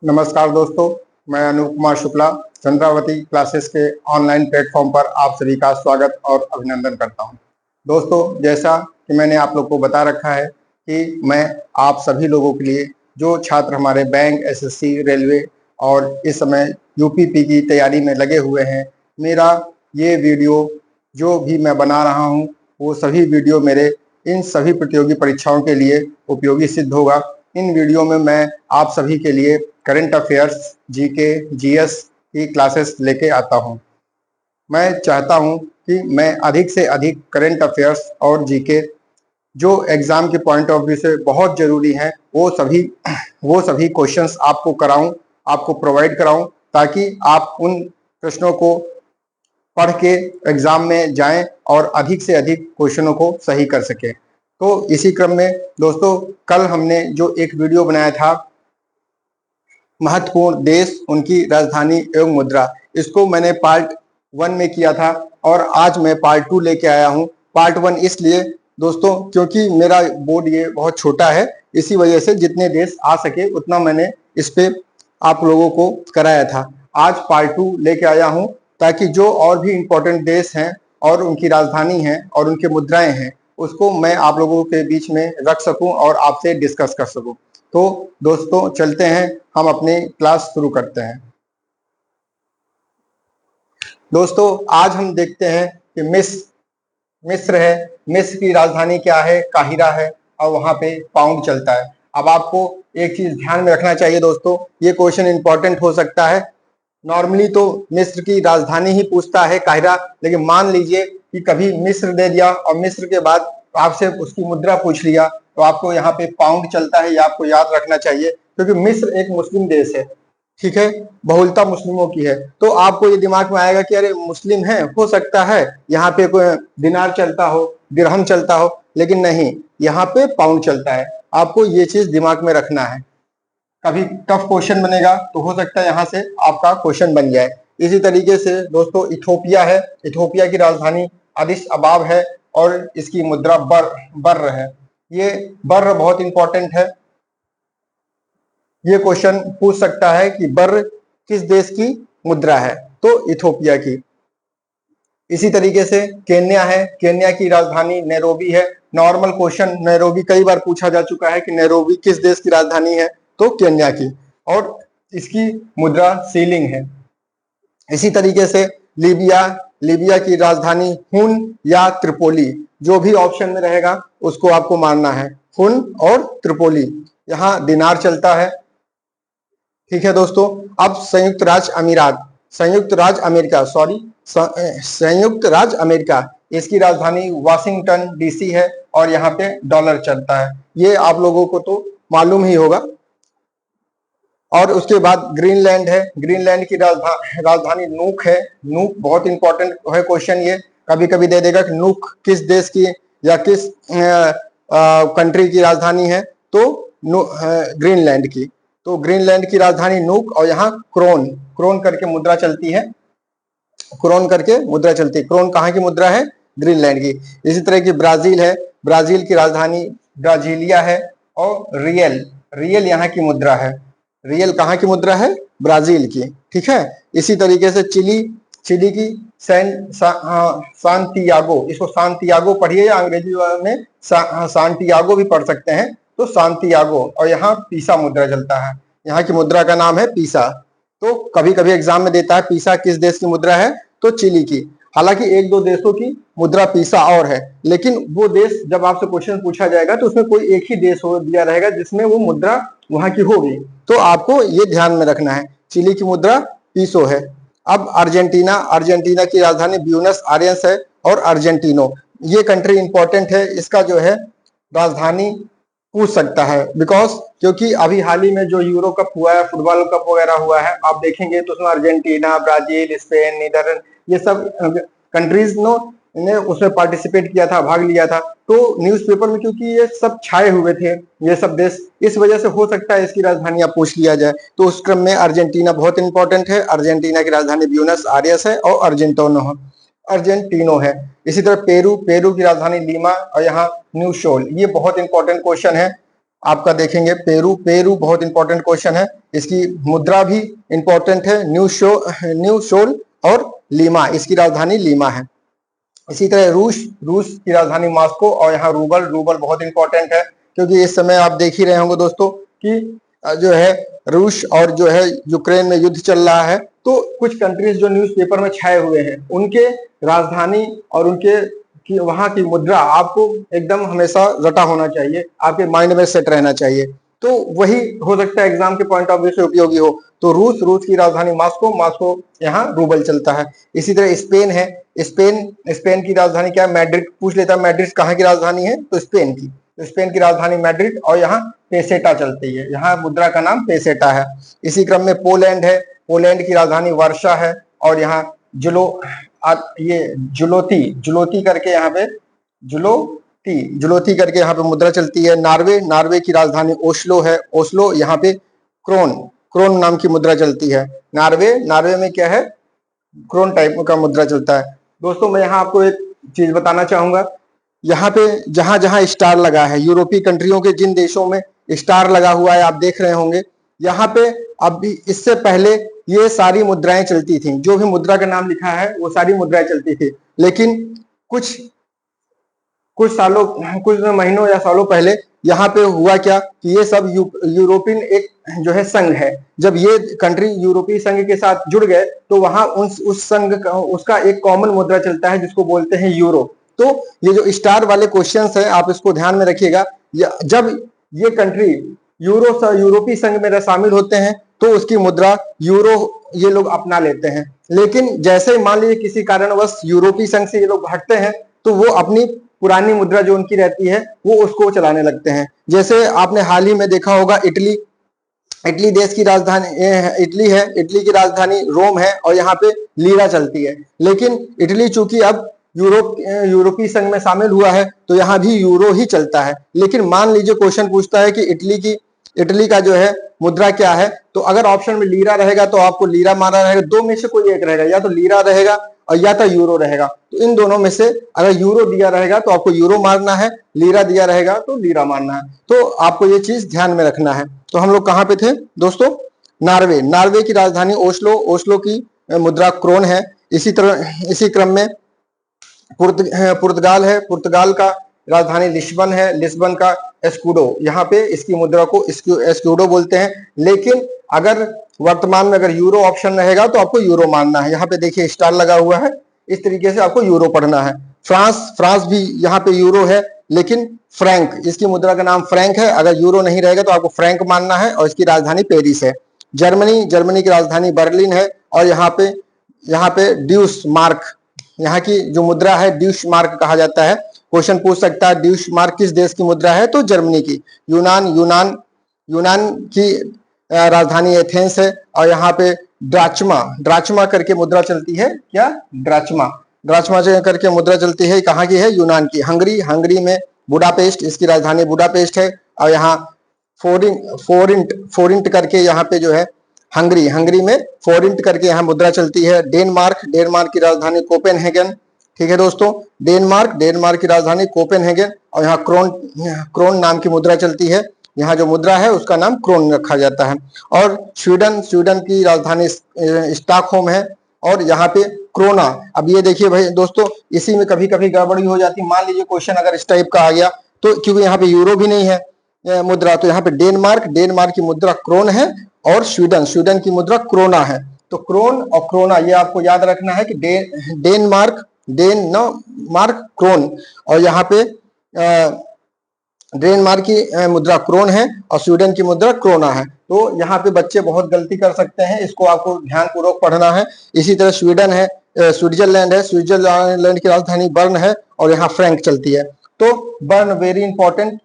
नमस्कार दोस्तों, मैं अनूप कुमार शुक्ला चंद्रावती क्लासेस के ऑनलाइन प्लेटफॉर्म पर आप सभी का स्वागत और अभिनंदन करता हूं। दोस्तों, जैसा कि मैंने आप लोग को बता रखा है कि मैं आप सभी लोगों के लिए, जो छात्र हमारे बैंक, एसएससी, रेलवे और इस समय यूपीपी की तैयारी में लगे हुए हैं, मेरा ये वीडियो जो भी मैं बना रहा हूं, वो सभी वीडियो मेरे इन सभी प्रतियोगी परीक्षाओं के लिए उपयोगी सिद्ध होगा। इन वीडियो में मैं आप सभी के लिए करंट अफेयर्स, जीके, जीएस की क्लासेस लेके आता हूं। मैं चाहता हूं कि मैं अधिक से अधिक करंट अफेयर्स और जीके जो एग्जाम के पॉइंट ऑफ व्यू से बहुत जरूरी हैं, वो सभी क्वेश्चंस आपको कराऊं, आपको प्रोवाइड कराऊं, ताकि आप उन प्रश्नों को पढ़ के एग्जाम में जाएं और अधिक से अधिक क्वेश्चनों को सही कर सकें। तो इसी क्रम में दोस्तों, कल हमने जो एक वीडियो बनाया था, महत्वपूर्ण देश, उनकी राजधानी एवं मुद्रा, इसको मैंने पार्ट 1 में किया था और आज मैं पार्ट 2 लेके आया हूं। पार्ट 1 इसलिए दोस्तों क्योंकि मेरा बोर्ड ये बहुत छोटा है, इसी वजह से जितने देश आ सके उतना मैंने इस पे आप लोगों को कराया था। आज पार्ट 2 लेके आया हूं, ताकि जो और भी इम्पोर्टेंट देश हैं और उनकी राजधानी है और उनके मुद्राएं हैं, उसको मैं आप लोगों के बीच में रख सकूं और आपसे डिस्कस कर सकूं। तो दोस्तों चलते हैं, हम अपनी क्लास शुरू करते हैं। दोस्तों, आज हम देखते हैं कि मिस्र है। मिस्र की राजधानी क्या है? काहिरा है, और वहां पे पाउंड चलता है। अब आपको एक चीज ध्यान में रखना चाहिए दोस्तों, ये क्वेश्चन इंपॉर्टेंट हो सकता है। नॉर्मली तो मिस्र की राजधानी ही पूछता है काहिरा, लेकिन मान लीजिए कि कभी मिस्र दे दिया और मिस्र के बाद आपसे उसकी मुद्रा पूछ लिया, तो आपको यहाँ पे पाउंड चलता है, ये आपको याद रखना चाहिए, क्योंकि मिस्र एक मुस्लिम देश है, ठीक है, बहुलता मुस्लिमों की है। तो आपको ये दिमाग में आएगा कि अरे मुस्लिम है, हो सकता है यहाँ पे कोई दिनार चलता हो, दिरहम चलता हो, लेकिन नहीं, यहाँ पे पाउंड चलता है। आपको ये चीज दिमाग में रखना है। कभी टफ क्वेश्चन बनेगा तो हो सकता है यहाँ से आपका क्वेश्चन बन जाए। इसी तरीके से दोस्तों, इथोपिया है। इथोपिया की राजधानी अदिस अबाब है और इसकी मुद्रा बर्र है। ये बर्र बहुत इंपॉर्टेंट है। ये क्वेश्चन पूछ सकता है कि बर्र किस देश की मुद्रा है? तो इथोपिया की। इसी तरीके से केन्या है। केन्या की राजधानी नैरोबी है। नॉर्मल क्वेश्चन नैरोबी कई बार पूछा जा चुका है कि नैरोबी किस देश की राजधानी है? तो केन्या की, और इसकी मुद्रा सीलिंग है। इसी तरीके से लीबिया की राजधानी हुन या त्रिपोली, जो भी ऑप्शन में रहेगा उसको आपको मानना है, हुन और त्रिपोली। यहाँ दिनार चलता है, ठीक है दोस्तों। अब संयुक्त राज्य अमेरिका, इसकी राजधानी वाशिंगटन डीसी है और यहाँ पे डॉलर चलता है। ये आप लोगों को तो मालूम ही होगा। और उसके बाद ग्रीनलैंड है। ग्रीनलैंड की राजधानी नूक है। नूक बहुत इंपॉर्टेंट है क्वेश्चन, ये कभी कभी दे देगा कि नूक किस देश की या किस कंट्री की राजधानी है? तो ग्रीनलैंड की। तो ग्रीनलैंड की राजधानी नूक, और यहाँ क्रोन करके मुद्रा चलती है। क्रोन कहाँ की मुद्रा है? ग्रीनलैंड की। इसी तरह की ब्राजील है। ब्राजील की राजधानी ब्राजीलिया है और रियल यहाँ की मुद्रा है। रियल कहाँ की मुद्रा है? ब्राजील की, ठीक है। इसी तरीके से चिली की सांतियागो, इसको सांतियागो पढ़िए, या अंग्रेजी में सांटियागो भी पढ़ सकते हैं, तो सांतियागो। और यहाँ पीसा मुद्रा चलता है। यहाँ की मुद्रा का नाम है पीसा। तो कभी कभी एग्जाम में देता है पीसा किस देश की मुद्रा है? तो चिली की। हालांकि एक दो देशों की मुद्रा पीसा और है, लेकिन वो देश जब आपसे क्वेश्चन पूछा जाएगा तो उसमें कोई एक ही देश हो दिया रहेगा जिसमें वो मुद्रा वहां की होगी। तो आपको ये ध्यान में रखना है, चिली की मुद्रा पीसो है। अब अर्जेंटीना की राजधानी ब्यूनस आयर्स है और अर्जेंटिनो, ये कंट्री इंपॉर्टेंट है। इसका जो है राजधानी पूछ सकता है, क्योंकि अभी हाल ही में जो यूरो कप हुआ है, फुटबॉल कप वगैरह हुआ है, आप देखेंगे तो उसमें अर्जेंटीना, ब्राजील, स्पेन, नीदरलैंड, ये सब कंट्रीज ने उसमें पार्टिसिपेट किया था, भाग लिया था। तो न्यूज़पेपर में क्योंकि ये सब छाए हुए थे, ये सब देश, इस वजह से हो सकता है इसकी राजधानी आप पूछ लिया जाए। तो उस क्रम में अर्जेंटीना बहुत इंपॉर्टेंट है। अर्जेंटीना की राजधानी ब्यूनस आयर्स है और अर्जेंटिनो है। अर्जेंटीनो है। इसी तरह पेरू, पेरू की राजधानी लीमा और यहाँ न्यू सोल। ये बहुत इंपॉर्टेंट क्वेश्चन है आपका, देखेंगे पेरू, पेरू बहुत इंपॉर्टेंट क्वेश्चन है। इसकी मुद्रा भी इंपॉर्टेंट है, न्यू सोल और लीमा, इसकी राजधानी लीमा है। इसी तरह रूस, रूस की राजधानी मॉस्को और यहाँ रूबल, रूबल बहुत इंपॉर्टेंट है क्योंकि इस समय आप देख ही रहे होंगे दोस्तों कि जो है रूस और जो है यूक्रेन में युद्ध चल रहा है, तो कुछ कंट्रीज जो न्यूज़पेपर में छाए हुए हैं उनके राजधानी और उनके की वहां की मुद्रा आपको एकदम हमेशा रटा होना चाहिए, आपके माइंड में सेट रहना चाहिए, तो वही हो सकता है एग्जाम के पॉइंट ऑफ व्यू से उपयोगी हो। तो रूस, रूस की राजधानी मॉस्को, मॉस्को यहाँ रूबल चलता है। इसी तरह स्पेन है, स्पेन, स्पेन की राजधानी क्या है, मैड्रिड। पूछ लेता है मैड्रिड कहाँ की राजधानी है, तो स्पेन की, तो स्पेन की राजधानी मैड्रिड और यहाँ पेसेटा चलती है, यहाँ मुद्रा का नाम पेसेटा है। इसी क्रम में पोलैंड है, पोलैंड की राजधानी वर्षा है और यहाँ ये जुलोती, जुलोती करके यहाँ पे जुलोती करके यहाँ पे मुद्रा चलती है। नार्वे, नार्वे की राजधानी ओस्लो है, ओस्लो, यहाँ पे क्रोन, क्रोन नाम की मुद्रा चलती है। नार्वे, नार्वे में क्या है, क्रोन टाइप का मुद्रा चलता है। दोस्तों मैं यहाँ आपको एक चीज बताना चाहूंगा, यहाँ पे जहां जहां स्टार लगा है, यूरोपीय कंट्रियों के जिन देशों में स्टार लगा हुआ है आप देख रहे होंगे, यहाँ पे अभी इससे पहले ये सारी मुद्राएं चलती थी, जो भी मुद्रा का नाम लिखा है वो सारी मुद्राएं चलती थी। लेकिन कुछ सालों, कुछ महीनों या सालों पहले यहाँ पे हुआ क्या कि ये सब यूरोपियन एक जो है संघ है, जब ये कंट्री यूरोपीय संघ के साथ जुड़ गए तो वहां उस संघ का उसका एक कॉमन मुद्रा चलता है जिसको बोलते हैं यूरो। तो ये जो स्टार वाले क्वेश्चंस हैं आप इसको ध्यान में रखिएगा, जब ये कंट्री यूरोपीय संघ में शामिल होते हैं तो उसकी मुद्रा यूरो ये लोग अपना लेते हैं। लेकिन जैसे ही मान लीजिए किसी कारणवश यूरोपीय संघ से ये लोग हटते हैं तो वो अपनी पुरानी मुद्रा जो उनकी रहती है वो उसको चलाने लगते हैं। जैसे आपने हाल ही में देखा होगा इटली, इटली देश की राजधानी इटली है, इटली की राजधानी रोम है और यहाँ पे लीरा चलती है। लेकिन इटली चूंकि अब यूरोपीय संघ में शामिल हुआ है तो यहाँ भी यूरो ही चलता है। लेकिन मान लीजिए क्वेश्चन पूछता है कि इटली का जो है मुद्रा क्या है, तो अगर ऑप्शन में लीरा रहेगा तो आपको लीरा मारना रहेगा, दो में से कोई एक रहेगा, या तो लीरा रहेगा और या तो यूरो रहेगा। तो इन दोनों में से अगर यूरो दिया रहेगा तो आपको यूरो मारना है, लीरा दिया रहेगा तो लीरा मारना है। तो आपको ये चीज ध्यान में रखना है। तो हम लोग कहाँ पे थे दोस्तों, नार्वे, नार्वे की राजधानी ओस्लो, ओस्लो की मुद्रा क्रोन है। इसी तरह इसी क्रम में पुर्तगाल है, पुर्तगाल का राजधानी लिस्बन है, लिस्बन का एस्कूडो, यहाँ पे इसकी मुद्रा को एस्कूडो बोलते हैं। लेकिन अगर वर्तमान में अगर यूरो ऑप्शन रहेगा तो आपको यूरो मानना है। यहाँ पे देखिए स्टार लगा हुआ है, इस तरीके से आपको यूरो पढ़ना है। फ्रांस, फ्रांस भी यहाँ पे यूरो है लेकिन फ्रैंक, इसकी मुद्रा का नाम फ्रैंक है, अगर यूरो नहीं रहेगा तो आपको फ्रैंक मानना है और इसकी राजधानी पेरिस है। जर्मनी, जर्मनी की राजधानी बर्लिन है और यहाँ पे ड्यूस मार्क, यहाँ की जो मुद्रा है ड्यूस मार्क कहा जाता है। क्वेश्चन पूछ सकता है ड्यूस मार्क किस देश की मुद्रा है, तो जर्मनी की। यूनान की राजधानी एथेंस है और यहाँ पे ड्राचमा, ड्राचमा करके मुद्रा चलती है, क्या, ड्राचमा, ड्राचमा करके मुद्रा चलती है, कहाँ की है, यूनान की। हंगरी, हंगरी में बुडापेस्ट, इसकी राजधानी बुडापेस्ट है और यहाँ फोरिंट करके यहाँ पे जो है हंगरी, हंगरी में फोरिंट करके यहाँ मुद्रा चलती है। डेनमार्क, डेनमार्क की राजधानी कोपेनहेगन, ठीक है दोस्तों, डेनमार्क, डेनमार्क की राजधानी कोपेनहेगन और यहाँ क्रोन नाम की मुद्रा चलती है। यहाँ जो मुद्रा है उसका नाम क्रोन रखा जाता है। और स्वीडन, स्वीडन की राजधानी स्टॉकहोम है और यहाँ पे क्रोना। अब ये देखिए भाई दोस्तों, इसी में कभी कभी गड़बड़ी हो जाती है। मान लीजिए क्वेश्चन अगर इस टाइप का आ गया तो क्योंकि यहाँ पे यूरो भी नहीं है मुद्रा, तो यहाँ पे डेनमार्क, डेनमार्क की मुद्रा क्रोन है और स्वीडन, स्वीडन की मुद्रा क्रोना है। तो क्रोन और क्रोना ये आपको याद रखना है कि डेनमार्क क्रोन, और यहाँ पे डेनमार्क की मुद्रा क्रोन है और स्वीडन की मुद्रा क्रोना है। तो यहाँ पे बच्चे बहुत गलती कर सकते हैं, इसको आपको ध्यान पूर्वक पढ़ना है। इसी तरह स्वीडन है, स्विट्जरलैंड है, स्विट्जरलैंड की राजधानी बर्न है और यहाँ फ्रैंक चलती है। तो बर्न वेरी इंपॉर्टेंट,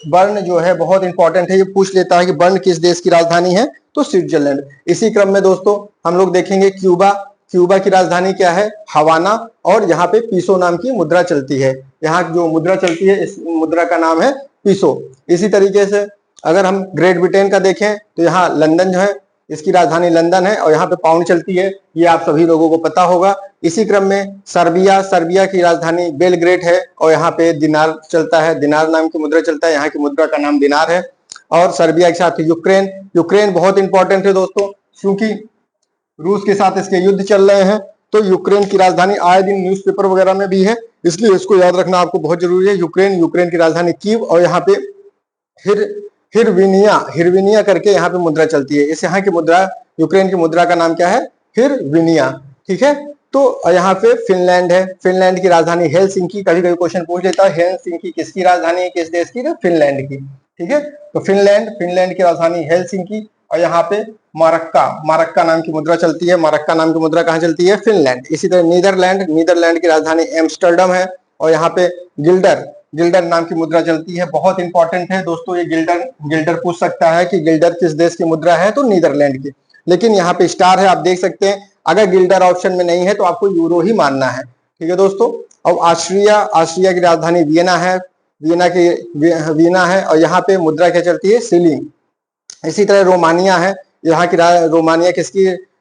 बर्न जो है बहुत इंपॉर्टेंट है, ये पूछ लेता है कि बर्न किस देश की राजधानी है, तो स्विट्जरलैंड। इसी क्रम में दोस्तों हम लोग देखेंगे क्यूबा, क्यूबा की राजधानी क्या है, हवाना, और यहाँ पे पीसो नाम की मुद्रा चलती है। यहाँ जो मुद्रा चलती है इस मुद्रा का नाम है पीसो। इसी तरीके से अगर हम ग्रेट ब्रिटेन का देखें तो यहाँ लंदन जो है इसकी राजधानी लंदन है और यहाँ पे पाउंड चलती है, ये आप सभी लोगों को पता होगा। इसी क्रम में सर्बिया की राजधानी बेलग्रेड है और यहाँ पे दिनार चलता है, दिनार नाम की मुद्रा चलता है, यहाँ की मुद्रा का नाम दिनार है। और सर्बिया के साथ यूक्रेन बहुत इंपॉर्टेंट है दोस्तों, क्योंकि रूस के साथ इसके युद्ध चल रहे हैं, तो यूक्रेन की राजधानी आए दिन न्यूज़पेपर वगैरह में भी है, इसलिए इसको याद रखना आपको बहुत जरूरी है। यूक्रेन की राजधानी कीव और यहाँ पे हिरविनिया करके यहाँ पे मुद्रा चलती है। इस यहाँ की मुद्रा, यूक्रेन की मुद्रा का नाम क्या है? हिरविनिया। ठीक है, तो यहाँ पे फिनलैंड है, फिनलैंड की राजधानी हेलसिंकी। कभी कभी क्वेश्चन पूछ लेता है हेलसिंकी किसकी राजधानी है, किस देश की? तो फिनलैंड की। ठीक है, तो फिनलैंड की राजधानी हेलसिंकी और यहाँ पे मारक्का नाम की मुद्रा चलती है। मारक्का नाम की मुद्रा कहाँ चलती है? फिनलैंड। इसी तरह नीदरलैंड की राजधानी एम्स्टर्डम है और यहाँ पे गिल्डर नाम की मुद्रा चलती है। बहुत इंपॉर्टेंट है दोस्तों, ये गिल्डर पूछ सकता है कि गिल्डर किस देश की मुद्रा है, तो नीदरलैंड की। लेकिन यहाँ पे स्टार है, आप देख सकते हैं। अगर गिल्डर ऑप्शन में नहीं है तो आपको यूरो ही मानना है। ठीक है दोस्तों। अब ऑस्ट्रिया की राजधानी वियना है और यहाँ पे मुद्रा क्या चलती है? सिलिंग। इसी तरह रोमानिया है, यहाँ की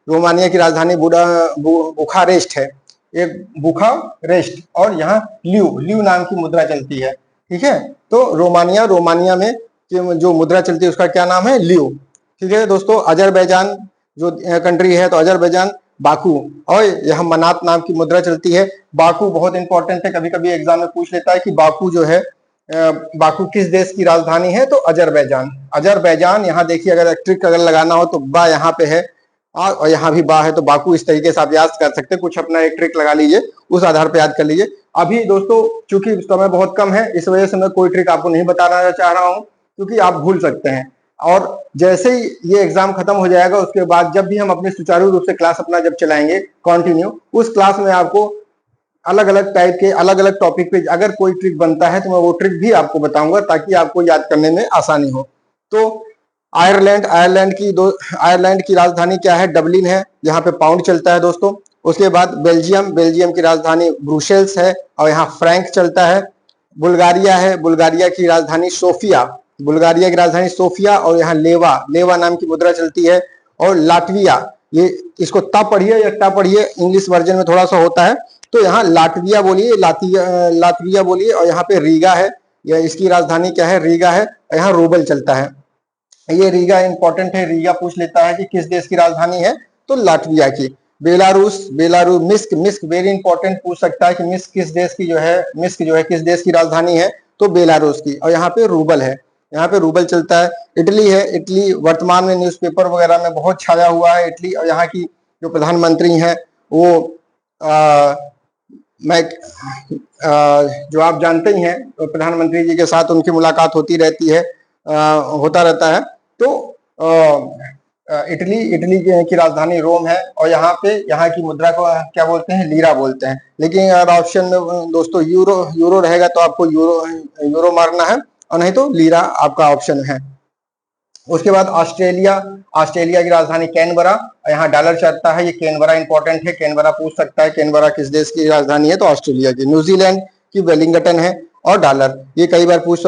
रोमानिया की राजधानी बुखारेस्ट है, एक बुखारेस्ट, और यहाँ ल्यू नाम की मुद्रा चलती है। ठीक है, तो रोमानिया में जो मुद्रा चलती है उसका क्या नाम है? ल्यू। ठीक है दोस्तों। अजरबैजान जो कंट्री है, तो अजरबैजान बाकू, और यहाँ मनात नाम की मुद्रा चलती है। बाकू बहुत इंपॉर्टेंट है, कभी कभी एग्जाम में पूछ लेता है कि बाकू जो है, बाकू किस देश की राजधानी है? तो अजरबैजान। यहाँ देखिए, अगर ट्रिक लगाना हो तो बा यहाँ पे है और यहाँ भी बा है, तो बाकू। इस तरीके से आप याद कर सकते हैं, कुछ अपना एक ट्रिक लगा लीजिए, उस आधार पे याद कर लीजिए। अभी दोस्तों चूंकि समय बहुत कम है, इस वजह से मैं कोई ट्रिक आपको नहीं बताना चाह रहा हूँ, क्योंकि आप भूल सकते हैं। और जैसे ही ये एग्जाम खत्म हो जाएगा, उसके बाद जब भी हम अपने सुचारू रूप से क्लास अपना जब चलाएंगे कंटिन्यू, उस क्लास में आपको अलग अलग टाइप के अलग अलग टॉपिक पे अगर कोई ट्रिक बनता है तो मैं वो ट्रिक भी आपको बताऊंगा, ताकि आपको याद करने में आसानी हो। तो आयरलैंड की राजधानी क्या है? डबलिन है, यहाँ पे पाउंड चलता है दोस्तों। उसके बाद बेल्जियम की राजधानी ब्रुसेल्स है और यहाँ फ्रैंक चलता है। बुल्गारिया की राजधानी सोफिया और यहाँ लेवा नाम की मुद्रा चलती है। और लाटविया, ये इसको ता पढ़िए या टा पढ़िए, इंग्लिश वर्जन में थोड़ा सा होता है, तो यहाँ लाटविया बोलिए। और यहाँ पे रीगा है, या इसकी राजधानी क्या है? रीगा है। यहाँ रूबल चलता है। ये रीगा इंपॉर्टेंट है, रीगा पूछ लेता है कि किस देश की राजधानी है, तो लाटविया की। बेलारूस मिस्क वेरी इंपॉर्टेंट, पूछ सकता है कि मिस्क जो है किस देश की राजधानी है, तो बेलारूस की। और यहाँ पे रूबल है, यहाँ पे रूबल चलता है। इटली वर्तमान में न्यूज़पेपर वगैरह में बहुत छाया हुआ है इटली। और यहाँ की जो प्रधानमंत्री हैं वो जो आप जानते ही हैं, तो प्रधानमंत्री जी के साथ उनकी मुलाकात होती रहती है, होता रहता है। तो इटली की राजधानी रोम है और यहाँ की मुद्रा को क्या बोलते हैं? लीरा बोलते हैं। लेकिन अगर ऑप्शन में दोस्तों यूरो रहेगा तो आपको यूरो मारना है, और नहीं तो लीरा आपका ऑप्शन है। उसके बाद ऑस्ट्रेलिया की राजधानी कैनबरा, यहाँ डॉलर चलता है। ये कैनबरा इंपॉर्टेंट है, कैनबरा पूछ सकता है, कैनबरा किस देश की राजधानी है, तो ऑस्ट्रेलिया की। न्यूजीलैंड की वेलिंगटन है और डॉलर, ये कई बार पूछ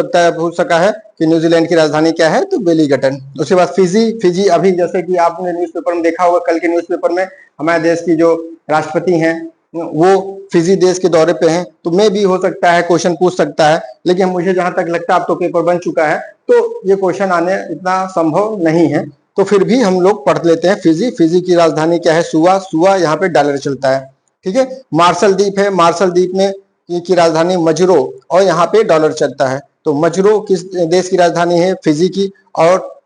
सका है कि न्यूजीलैंड की राजधानी क्या है, तो वेलिंगटन। उसके बाद फिजी, अभी जैसे कि आपने न्यूज़पेपर में देखा होगा, कल के न्यूज़पेपर में हमारे देश की जो राष्ट्रपति हैं वो फिजी देश के दौरे पे हैं, तो मैं भी हो सकता है क्वेश्चन पूछ सकता है। लेकिन मुझे जहां तक लगता है, अब तो पेपर बन चुका है, तो ये क्वेश्चन आने इतना संभव नहीं है, तो फिर भी हम लोग पढ़ लेते हैं। फिजी की राजधानी क्या है? सुआ, यहाँ पे डॉलर चलता है। ठीक है। मार्शल द्वीप है, मार्शल द्वीप में की राजधानी मजरो और यहाँ पे डॉलर चलता है। तो मजरो किस देश की राजधानी है? फिजी की। और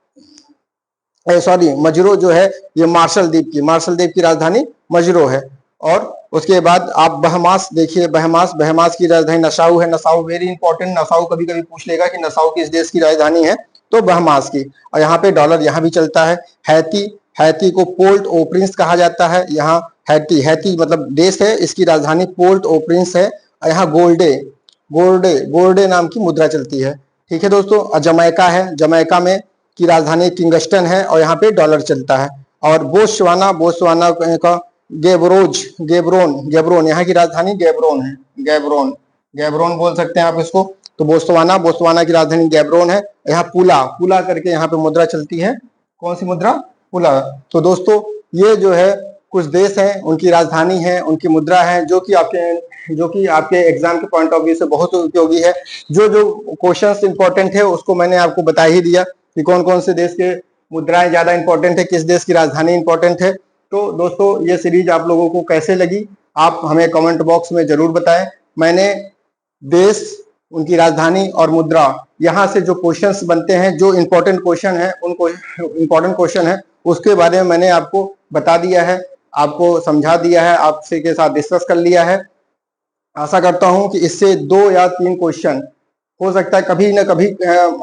मजरो जो है ये मार्शल द्वीप की राजधानी मजरो है। और उसके बाद आप बहमास देखिए, बहमास की राजधानी नसाउ है। नसाउ वेरी इंपॉर्टेंट, नसाउ कभी कभी पूछ लेगा कि नसाउ किस देश की राजधानी है, तो बहमास की। और यहाँ पे डॉलर यहाँ भी चलता है। हैती को पोर्ट ओ प्रिंस कहा जाता है। यहाँ हैती मतलब देश है, इसकी राजधानी पोर्ट ओ प्रिंस है। यहाँ गोल्डे नाम की मुद्रा चलती है। ठीक है दोस्तों। जमैका है, जमैका में की राजधानी किंगस्टन है और यहाँ पे डॉलर चलता है। और बोत्सवाना का गेब्रोन, यहाँ की राजधानी गेब्रोन है। गेब्रोन बोल सकते हैं आप इसको। तो बोत्सवाना की राजधानी गेब्रोन है। यहाँ पुला करके यहाँ पे मुद्रा चलती है। कौन सी मुद्रा? पुला। तो दोस्तों ये जो है कुछ देश हैं, उनकी राजधानी है, उनकी मुद्रा है, जो कि आपके एग्जाम के पॉइंट ऑफ व्यू से बहुत उपयोगी है। जो जो क्वेश्चंस इंपॉर्टेंट है उसको मैंने आपको बता ही दिया कि कौन कौन से देश के मुद्राएं ज्यादा इंपॉर्टेंट है, किस देश की राजधानी इंपॉर्टेंट है। तो दोस्तों ये सीरीज आप लोगों को कैसे लगी आप हमें कमेंट बॉक्स में जरूर बताएं। मैंने देश, उनकी राजधानी और मुद्रा, यहाँ से जो क्वेश्चंस बनते हैं, जो इंपॉर्टेंट क्वेश्चन है, उनको इंपॉर्टेंट क्वेश्चन है उसके बारे में मैंने आपको बता दिया है, आपको समझा दिया है, आपसे के साथ डिस्कस कर लिया है। आशा करता हूं कि इससे 2 या 3 क्वेश्चन हो सकता है कभी ना कभी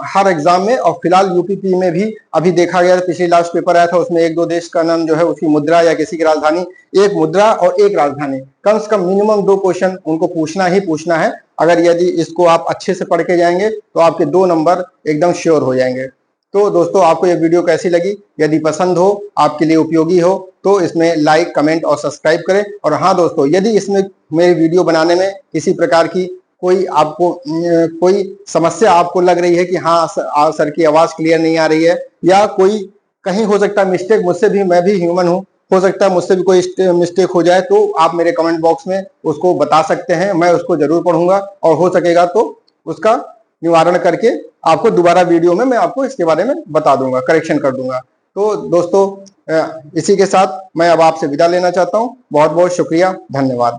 हर एग्जाम में। और फिलहाल यूपीपी में भी अभी देखा गया, पिछली लास्ट पेपर आया था उसमें 1-2 देश का नाम जो है उसकी मुद्रा या किसी की राजधानी, एक मुद्रा और एक राजधानी, कम से कम मिनिमम 2 क्वेश्चन उनको पूछना ही पूछना है। अगर यदि इसको आप अच्छे से पढ़ के जाएंगे तो आपके 2 नंबर एकदम श्योर हो जाएंगे। तो दोस्तों आपको ये वीडियो कैसी लगी? यदि पसंद हो, आपके लिए उपयोगी हो तो इसमें लाइक, कमेंट और सब्सक्राइब करें। और हाँ दोस्तों, यदि इसमें मेरी वीडियो बनाने में किसी प्रकार की कोई समस्या आपको लग रही है कि हाँ सर की आवाज क्लियर नहीं आ रही है, या कोई कहीं हो सकता है मिस्टेक, मुझसे भी, मैं भी ह्यूमन हूँ, हो सकता है मुझसे भी कोई मिस्टेक हो जाए, तो आप मेरे कमेंट बॉक्स में उसको बता सकते हैं। मैं उसको जरूर पढ़ूंगा और हो सकेगा तो उसका निवारण करके आपको दोबारा वीडियो में मैं आपको इसके बारे में बता दूंगा, करेक्शन कर दूंगा। तो दोस्तों इसी के साथ मैं अब आपसे विदा लेना चाहता हूँ। बहुत बहुत शुक्रिया, धन्यवाद।